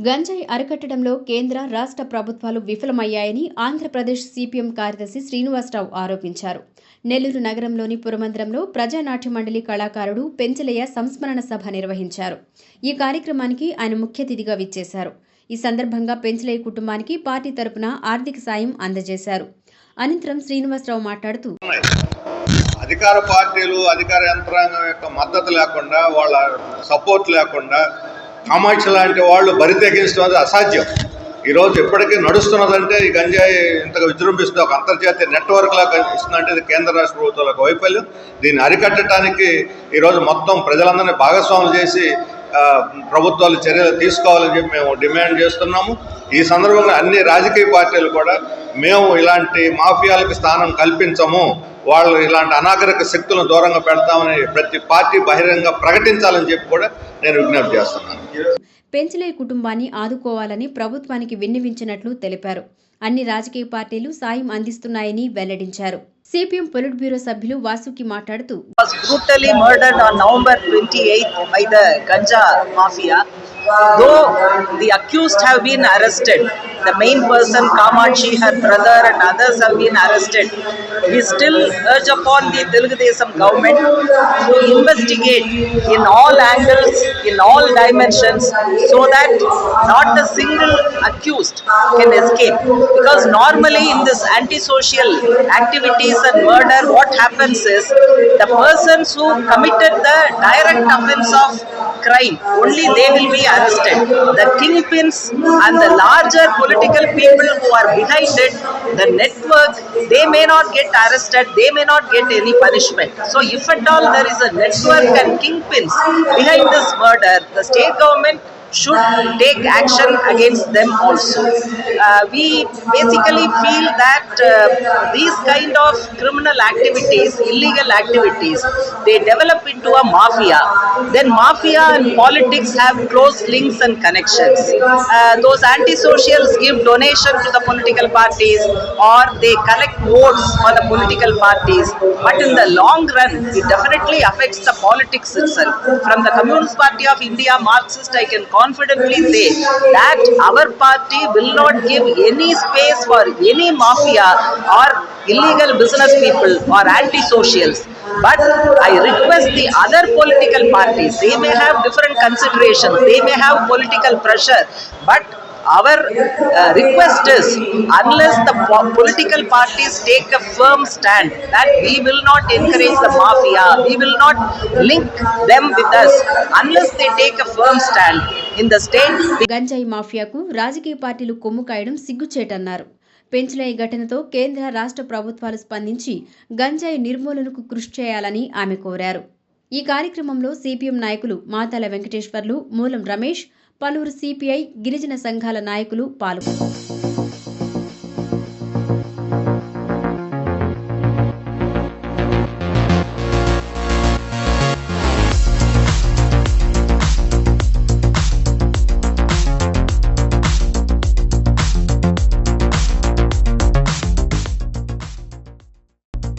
గంజాయి అరికట్టడంలో కేంద్ర రాష్ట్ర ప్రభుత్వాలు విఫలమయ్యాయని ఆంధ్రప్రదేశ్ సిపిఎం కార్యదర్శి శ్రీనివాసరావు ఆరోపించారు. నెల్లూరు నగరంలోని పురమందిరంలో ప్రజానాట్య మండలి కళాకారుడు పెంచలయ్య సంస్మరణ సభ నిర్వహించారు. ఈ కార్యక్రమానికి ఆయన ముఖ్య అతిథిగా విచ్చేశారు. ఈ సందర్భంగా పెంచలయ్య కుటుంబానికి పార్టీ తరపున ఆర్థిక సాయం అందజేశారు. అనంతరం శ్రీనివాసరావు మాట్లాడుతూ, అధికార పార్టీలు అధికార యంత్రాంగం యొక్క మద్దతు లేకుండా, వాళ్ళ సపోర్ట్ లేకుండా కామాక్షి లాంటి వాళ్ళు బరి తెగించడం అది అసాధ్యం. ఈరోజు ఎప్పటికీ నడుస్తున్నదంటే ఈ గంజాయి ఇంతగా విజృంభిస్తుంది, ఒక అంతర్జాతీయ నెట్వర్క్ లా కనిపిస్తుందంటే ఇది కేంద్ర రాష్ట్ర ప్రభుత్వాల వైఫల్యం. దీన్ని అరికట్టడానికి ఈరోజు మొత్తం ప్రజలందరినీ భాగస్వాములు చేసి ప్రభుత్వాలు చర్యలు తీసుకోవాలని చెప్పి మేము డిమాండ్ చేస్తున్నాము. ఈ సందర్భంగా అన్ని రాజకీయ పార్టీలు కూడా మేము ఇలాంటి మాఫియాలకు స్థానం కల్పించము, వాళ్ళు ఇలాంటి అనాగరిక శక్తులను దూరంగా పెడతామని ప్రతి పార్టీ బహిరంగ ప్రకటించాలని చెప్పి కూడా నేను విజ్ఞప్తి చేస్తున్నాను. పెంచలయ్య కుటుంబాన్ని ఆదుకోవాలని ప్రభుత్వానికి విన్నవించినట్లు తెలిపారు. అన్ని రాజకీయ పార్టీలు సాయం అందిస్తున్నాయని వెల్లడించారు. సిపిఎం పొలిట్ బ్యూరో సభ్యులు వాసుకి మాట్లాడుతూ, brutally murdered on November 28th by the ganja mafia. Though the accused have been arrested, the main person Kamakshi, her brother and others have been arrested. We still urge upon the Telugu Desam government to investigate in all angles, in all dimensions, so that not a single accused can escape. Because normally in this antisocial activities and murder, what happens is the persons who committed the direct offense of crime, only they will be arrested. The kingpins and the larger political people who are behind it, the network, they may not get arrested, they may not get any punishment. So if at all there is a network and kingpins behind this murder, the state government should take action against them also. We basically feel that these kind of criminal activities, illegal activities, they develop into a mafia. Then mafia and politics have close links and connections. Those antisocials give donation to the political parties or they collect votes for the political parties. But in the long run, it definitely affects the politics itself. From the Communist Party of India, Marxist, I can confidently say that our party will not give any space for any mafia or illegal business people or anti-socials. But I request the other political parties, they may have different considerations, they may have political pressure, but our request is, unless the political parties take a firm stand that we will not encourage the mafia, we will not link them with us, unless they take a firm stand in the state. గంజాయి మాఫియాకు రాజకీయ పార్టీలు కొమ్ము కాయడం సిగ్గుచేటన్నారు. పెంచలయ్య ఘటనతో కేంద్ర రాష్ట్ర ప్రభుత్వాలు స్పందించి గంజాయి నిర్మూలనకు కృషి చేయాలని ఆమె కోరారు. ఈ కార్యక్రమంలో సిపిఎం నాయకులు మాతాల వెంకటేశ్వర్లు, మూలం రమేష్, పలువురు సిపిఐ, గిరిజన సంఘాల నాయకులు పాల్గొన్నారు.